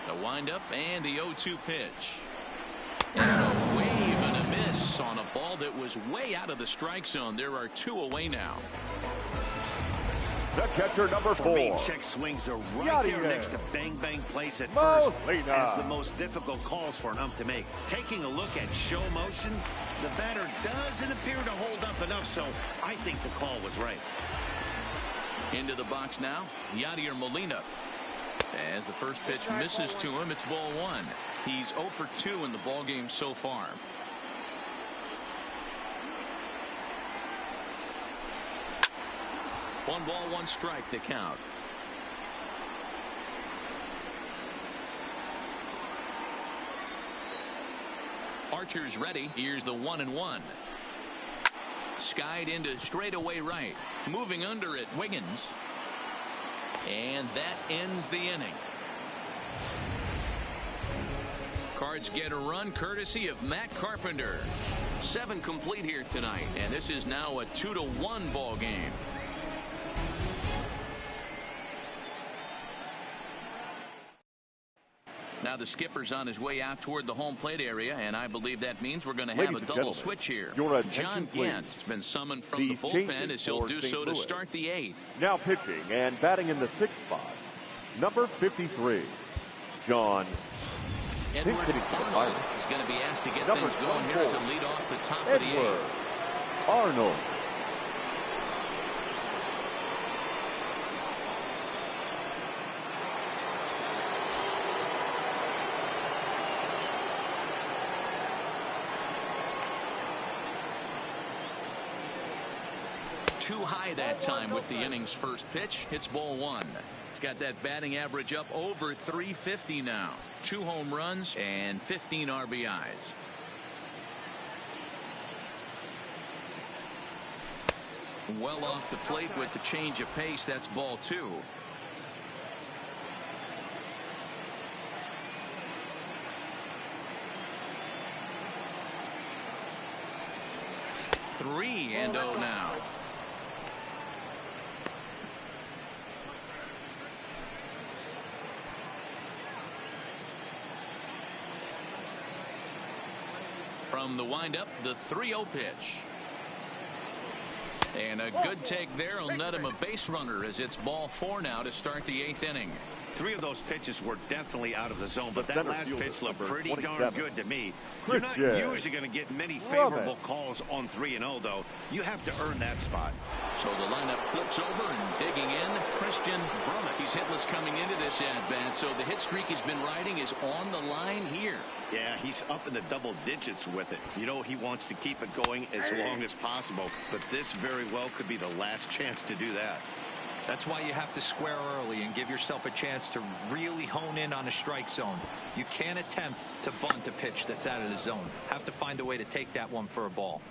The windup and the 0-2 pitch. And a wave and a miss on a ball that was way out of the strike zone. There are 2 away now. The catcher, number 4. Check swings are right there next to bang bang place at Molina. first as the most difficult calls for an ump to make. Taking a look at show motion, the batter doesn't appear to hold up enough, so I think the call was right. Into the box now, Yadier Molina. As the first pitch misses to him, it's ball 1. He's 0 for 2 in the ball game so far. One ball, 1 strike to count. Archer's ready. Here's the 1-1. Skied into straightaway right. Moving under it, Wiggins. And that ends the inning. Cards get a run courtesy of Matt Carpenter. 7 complete here tonight, and this is now a 2-1 ball game. Now the skipper's on his way out toward the home plate area, and I believe that means we're going to have a double switch here. John Gant has been summoned from the bullpen as he'll do so to start the 8th. Now pitching and batting in the 6th spot, number 53, John Edward Arnold is going to be asked to get things going here as a lead off the top of the 8th. Arnold. Too high that time with the inning's first pitch. It's ball 1. He's got that batting average up over 350 now. 2 home runs and 15 RBIs. Well off the plate with the change of pace. That's ball 2. 3-0 now. From the windup, the 3-0 pitch. And a good take there will net him a base runner as it's ball 4 now to start the 8th inning. 3 of those pitches were definitely out of the zone, but that last pitch looked pretty darn good to me. You're not usually going to get many favorable calls on 3-0, though. You have to earn that spot. So the lineup flips over and digging in, Christian Brummett. He's hitless coming into this at-bat, so the hit streak he's been riding is on the line here. Yeah, he's up in the double digits with it. You know, he wants to keep it going as long as possible, but this very well could be the last chance to do that. That's why you have to square early and give yourself a chance to really hone in on a strike zone. You can't attempt to bunt a pitch that's out of the zone. Have to find a way to take that one for a ball.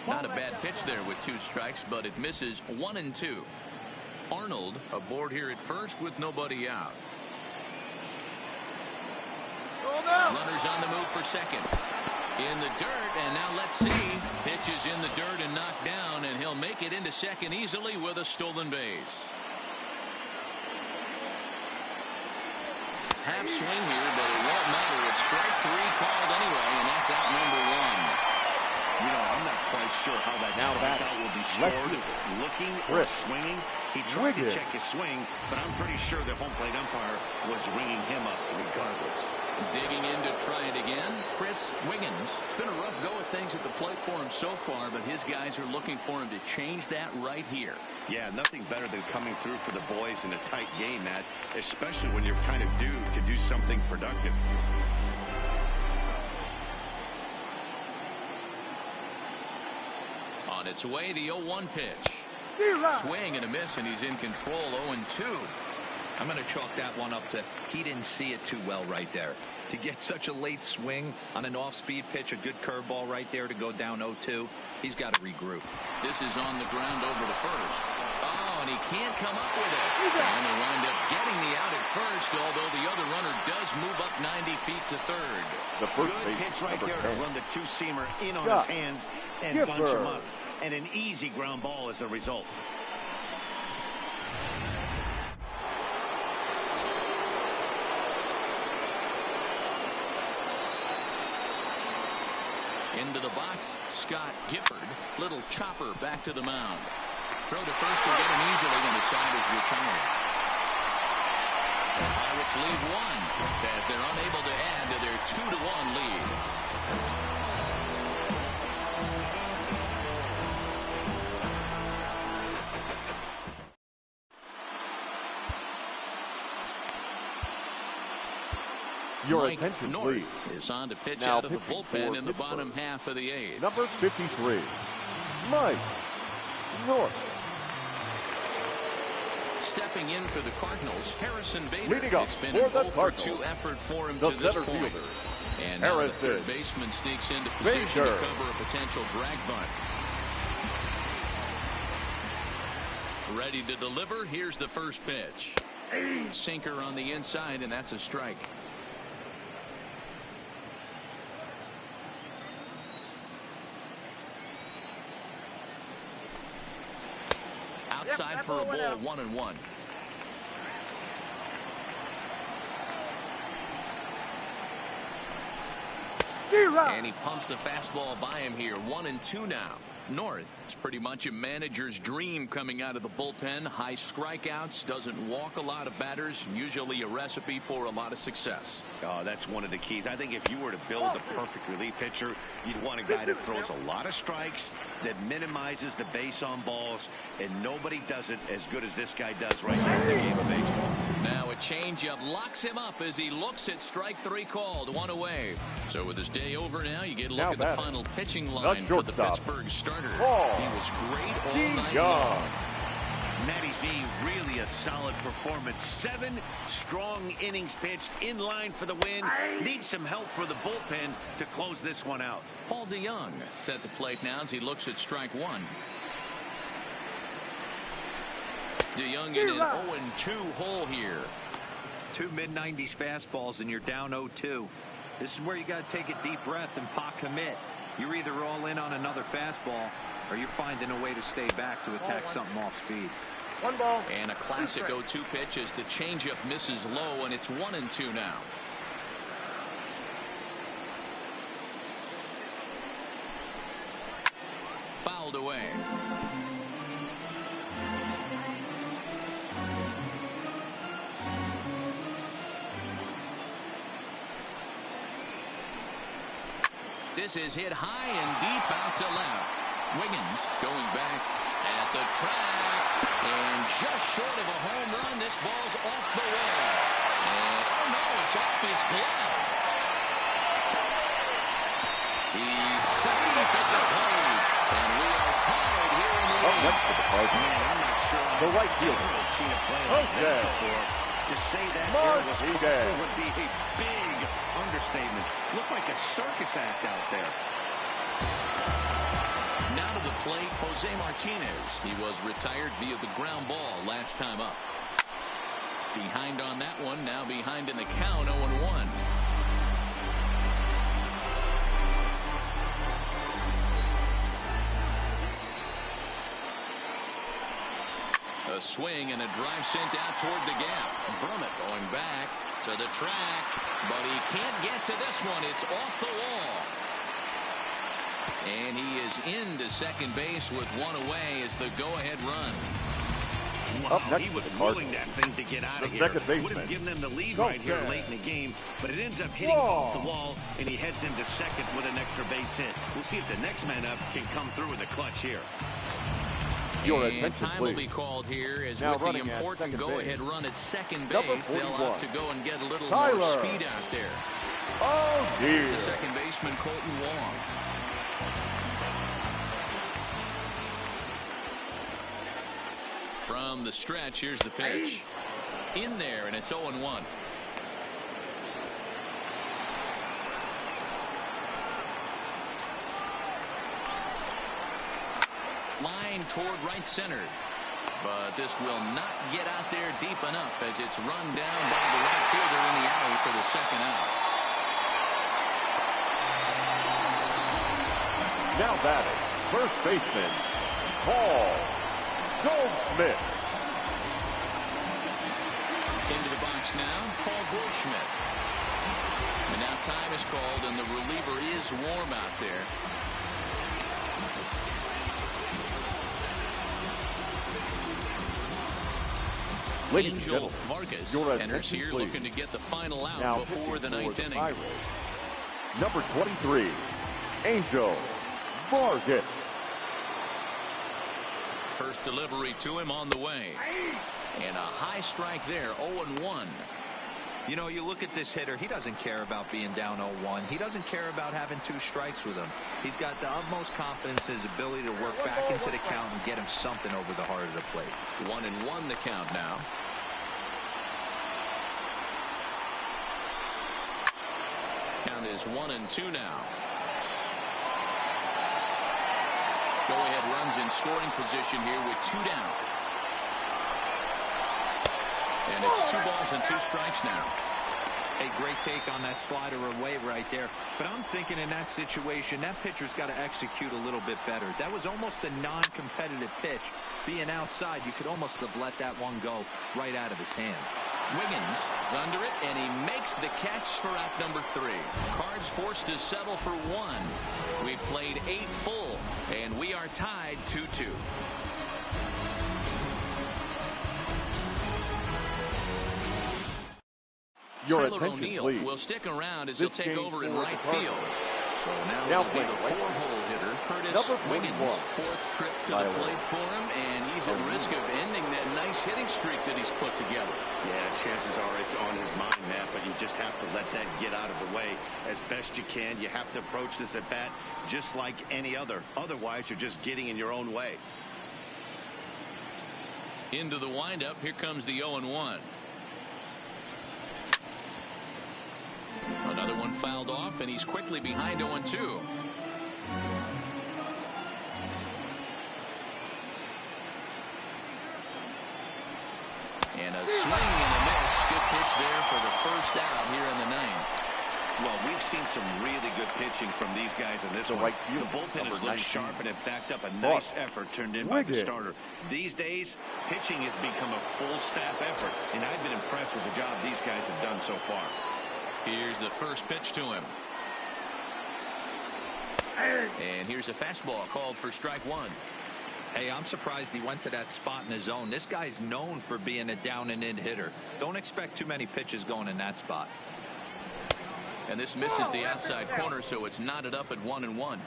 Not a bad pitch there with 2 strikes, but it misses 1-2. Arnold aboard here at first with nobody out. Runners on the move for second. In the dirt, and now let's see. Pitch is in the dirt and knocked down, and he'll make it into second easily with a stolen base. Half swing here, but it won't matter. It's strike 3 called anyway, and that's out number 1. You know, I'm not quite sure how that strikeout will be scored. Looking or swinging. He tried to check his swing, but I'm pretty sure the home plate umpire was ringing him up regardless. Digging in to try it again, Chris Wiggins. It's been a rough go of things at the plate for him so far, but his guys are looking for him to change that right here. Yeah, nothing better than coming through for the boys in a tight game, Matt, especially when you're kind of due to do something productive. On its way, the 0-1 pitch. Swing and a miss, and he's in control. 0-2. I'm going to chalk that one up to he didn't see it too well right there. To get such a late swing on an off-speed pitch, a good curveball right there to go down 0-2, he's got to regroup. This is on the ground over to first. Oh, and he can't come up with it. And they wind up getting the out at first, although the other runner does move up 90 feet to third. The first pitch right there to run the 2-seamer in on his hands and bunch him up. And an easy ground ball as a result. Into the box, Scott Gifford. Little chopper back to the mound. Throw to first will get him easily, and the side is retired. The Pirates lead 1 as they're unable to add to their 2-1 lead. Your Mike attention, North please. is on to pitch Now out of the pitching bullpen for in the Pittsburgh. bottom half of the 8th. Number 53, Mike North. Stepping in for the Cardinals, Harrison Bader. Leading up It's been for an the 0-for-2 Cardinals, effort for him the to this center point. fielder, And now the Harrison third baseman sneaks into position to Bader. cover a potential drag bunt. Ready to deliver. Here's the first pitch. Sinker on the inside, and that's a strike. Outside for a ball, 1-1. And he pumps the fastball by him here. 1-2 now. North is pretty much a manager's dream coming out of the bullpen. High strikeouts, doesn't walk a lot of batters, usually a recipe for a lot of success. Oh, that's one of the keys. I think if you were to build a perfect relief pitcher, you'd want a guy that throws a lot of strikes, that minimizes the base on balls, and nobody does it as good as this guy does right now in the game of baseball. Now a changeup locks him up as he looks at strike 3 called, 1 away. So with his day over now, you get a look at the final pitching line for the Pittsburgh starter. He was great all night long. Matty's D, really a solid performance. 7 strong innings pitched, in line for the win. Needs some help for the bullpen to close this one out. Paul DeYoung is at the plate now as he looks at strike 1. DeYoung in an 0-2 hole here. Two mid-90s fastballs and you're down 0-2. This is where you got to take a deep breath and pot commit. You're either all in on another fastball or you're finding a way to stay back to attack something off speed. 1 ball. And a classic 0-2 pitch as the changeup misses low, and it's 1-2 now. Fouled away. This is hit high and deep out to left. Wiggins going back at the track, and just short of a home run. This ball's off the wall. And oh no, it's off his glove. He's safe at the plate, and we are tied here in the Up eighth. next for the Cardinals, I'm not sure the right fielder. I've seen a play like that before. To say that there was costly would be a big understatement. Looked like a circus act out there. Now to the plate, Jose Martinez. He was retired via the ground ball last time up. Behind on that one, now behind in the count, 0-1. A swing and a drive sent out toward the gap. Brummett going back to the track, but he can't get to this one. It's off the wall. And he is into second base with one away as the go-ahead run. Wow, Up next he was for the willing Cardinals, that thing to get out of the here. second baseman, Would have given them the lead Go right here Ted. late in the game, but it ends up hitting off the wall, and he heads into second with an extra base hit. We'll see if the next man up can come through with a clutch here. Your And attention, time will please. be called here as Now with the running at important second go-ahead base, run at second number base. They'll 41, have to go and get a little Tyler. more speed out there. Oh, dear. The second baseman, Colton Wong. From the stretch, here's the pitch. In there, and it's 0-1. Line toward right center. But this will not get out there deep enough as it's run down by the right fielder in the alley for the second out. Now batting, first baseman, Paul Goldschmidt. Into the box now, Paul Goldschmidt. And now time is called, and the reliever is warm out there. Ladies and Angel gentlemen, Vargas your enters attention, here please. looking to get the final out Now before the pitching ninth for the inning. Pirates, number 23, Angel Vargas. First delivery to him on the way. And a high strike there, 0-1. You know, you look at this hitter, he doesn't care about being down 0-1. He doesn't care about having 2 strikes with him. He's got the utmost confidence in his ability to work back into the count and get him something over the heart of the plate. 1-1 the count now. Count is 1-2 now. Go-ahead runs in scoring position here with 2 down. And it's 2 balls and 2 strikes now. A great take on that slider away right there. But I'm thinking in that situation, that pitcher's got to execute a little bit better. That was almost a non-competitive pitch. Being outside, you could almost have let that one go right out of his hand. Wiggins is under it, and he makes the catch for out number 3. Cards forced to settle for 1. We've played 8 full, and we are tied 2-2. Your Tyler attention, O'Neill please. will stick around as This he'll take game over in for right the Cardinals. field. So now Now it'll be playing the right 4-hole hitter, Curtis Number Wiggins. 41, 4th trip to the Tyler plate for him, and he's at risk of ending that nice hitting streak that he's put together. Yeah, chances are it's on his mind, Matt, but you just have to let that get out of the way as best you can. You have to approach this at bat just like any other. Otherwise, you're just getting in your own way. Into the windup, here comes the 0-1. Another one fouled off, and he's quickly behind 0-2. And a swing and a miss. Good pitch there for the first out here in the ninth. Well, we've seen some really good pitching from these guys in this one. The bullpen has looked sharp and have backed up a nice effort turned in by the starter. These days, pitching has become a full staff effort, and I've been impressed with the job these guys have done so far. Here's the first pitch to him. And here's a fastball called for strike one. Hey, I'm surprised he went to that spot in his zone. This guy's known for being a down and in hitter. Don't expect too many pitches going in that spot. And this misses the outside corner, so it's knotted up at 1-1.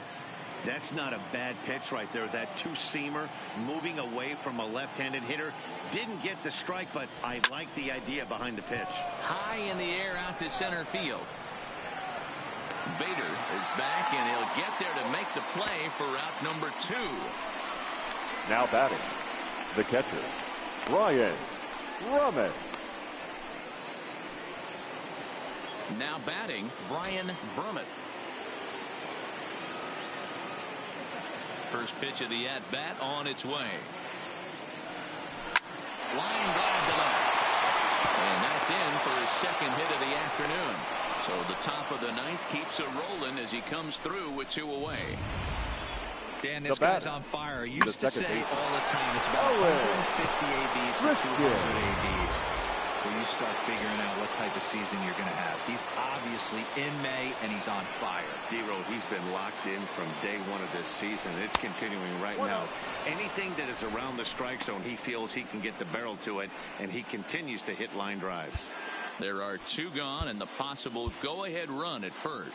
That's not a bad pitch right there. That two-seamer moving away from a left-handed hitter. Didn't get the strike, but I like the idea behind the pitch. High in the air out to center field. Bader is back, and he'll get there to make the play for out number 2. Now batting, the catcher, Ryan Brummett. Now batting, Brian Brummett. First pitch of the at-bat on its way. Line drive to left. And that's in for his second hit of the afternoon. So the top of the ninth keeps it rolling as he comes through with 2 away. Dan, this guy's on fire. I used to say all the time it's about 150 ABs to 200 ABs. When you start figuring out what type of season you're going to have. He's obviously in May, and he's on fire. D-Road, he's been locked in from day one of this season. It's continuing right now. Anything that is around the strike zone, he feels he can get the barrel to it, and he continues to hit line drives. There are 2 gone and the possible go-ahead run at first.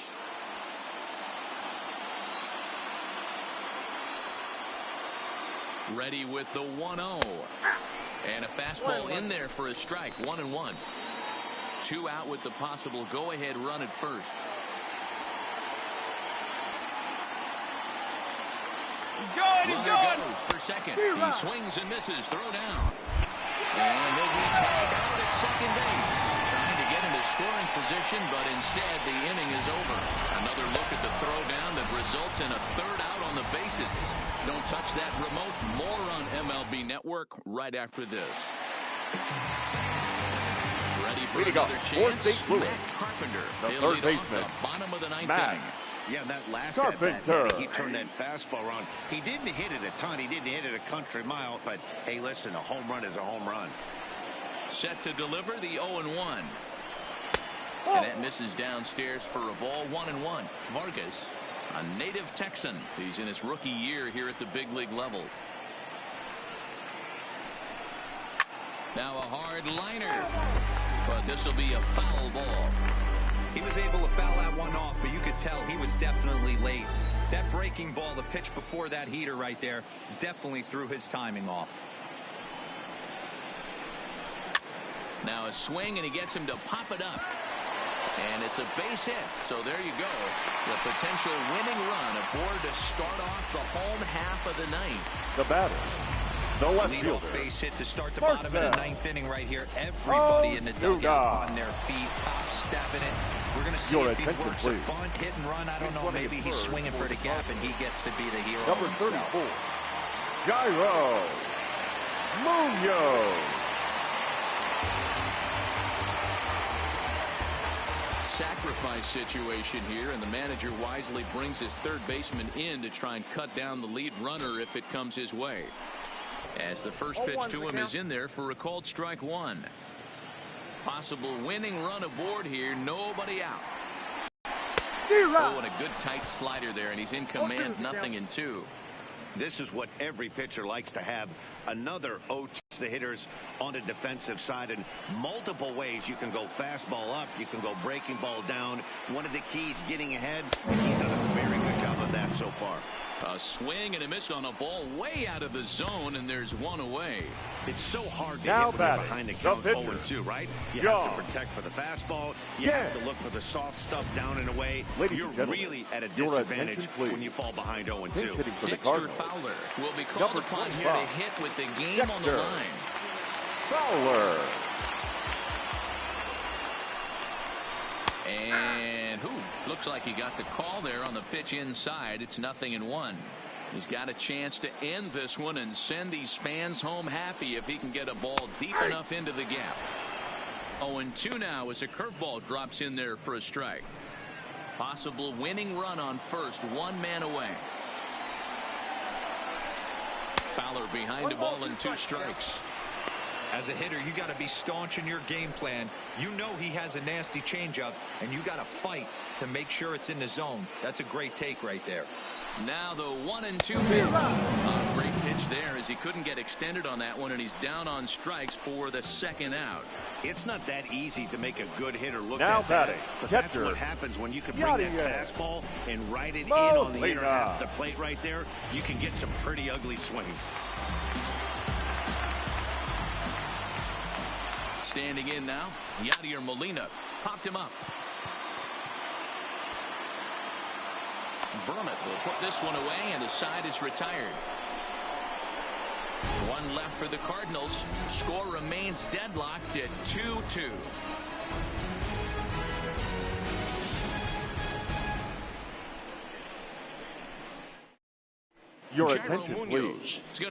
Ready with the 1-0. And a fastball in there for a strike. 1-1. 2 out with the possible go-ahead run at first. He's going. He's going. Goes for second. He swings and misses. Throw down. And he'll be tagged out at second base. Trying to get into scoring position, but instead the inning is over. Another look at the throw down that results in a 3rd out on the bases. Don't touch that remote. More on MLB Network right after this. Ready for another chance? Matt Carpenter, the third baseman. The bottom of the ninth Matt. inning. Yeah, that last at-bat, he turned that fastball around. He didn't hit it a ton. He didn't hit it a country mile. But, hey, listen, a home run is a home run. Set to deliver the 0-1. And that misses downstairs for a ball. 1-1. Vargas, a native Texan. He's in his rookie year here at the big league level. Now a hard liner. But this will be a foul ball. He was able to foul that one off, but you could tell he was definitely late. That breaking ball, the pitch before that heater right there, definitely threw his timing off. Now a swing, and he gets him to pop it up. And it's a base hit. So there you go. The potential winning run aboard to start off the home half of the ninth. The batter, the left fielder. Base hit to start the bottom of the ninth inning right here. Everybody in the dugout on their feet, top stepping it. We're going to see if he works a bunt, hit and run. I don't know. Maybe he's swinging for the gap and he gets to be the hero. Number 34, Jairo Munoz. Sacrifice situation here, and the manager wisely brings his third baseman in to try and cut down the lead runner if it comes his way. As the first pitch to him is in there for a called strike 1. Possible winning run aboard here. Nobody out. Oh, and a good tight slider there, and he's in command. 0-2. This is what every pitcher likes to have. Another 0-2. The hitters on the defensive side in multiple ways. You can go fastball up. You can go breaking ball down. One of the keys, getting ahead. He's done a very good job of that so far. A swing and a miss on a ball way out of the zone, and there's one away. It's so hard to now hit when you're behind the count 0-2, right? You have to protect for the fastball. You have to look for the soft stuff down and away. You're really at a disadvantage when you fall behind 0-2. Dexter Fowler will be called upon here to hit with the game on the line. Fowler. And looks like he got the call there on the pitch inside. It's 0-1. He's got a chance to end this one and send these fans home happy if he can get a ball deep enough into the gap. 0-2 now as a curveball drops in there for a strike. Possible winning run on first, one man away. Fowler behind a ball and 2 strikes. As a hitter, you got to be staunch in your game plan. You know he has a nasty changeup, and you got to fight to make sure it's in the zone. That's a great take right there. Now the 1-2 pitch. Great pitch there as he couldn't get extended on that one, and he's down on strikes for the second out. It's not that easy to make a good hitter look Now at that, batting, but that's catcher, what happens when you can bring that fastball and ride it in on the inner half of the plate right there. You can get some pretty ugly swings. Standing in now, Yadier Molina popped him up. Berman will put this one away, and the side is retired. One left for the Cardinals. Score remains deadlocked at 2-2. Your Jairo attention, Munoz. please.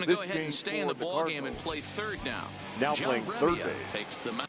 Go ahead and stay in the ball game and play third now. Now John playing third Brebbia base. takes the mound.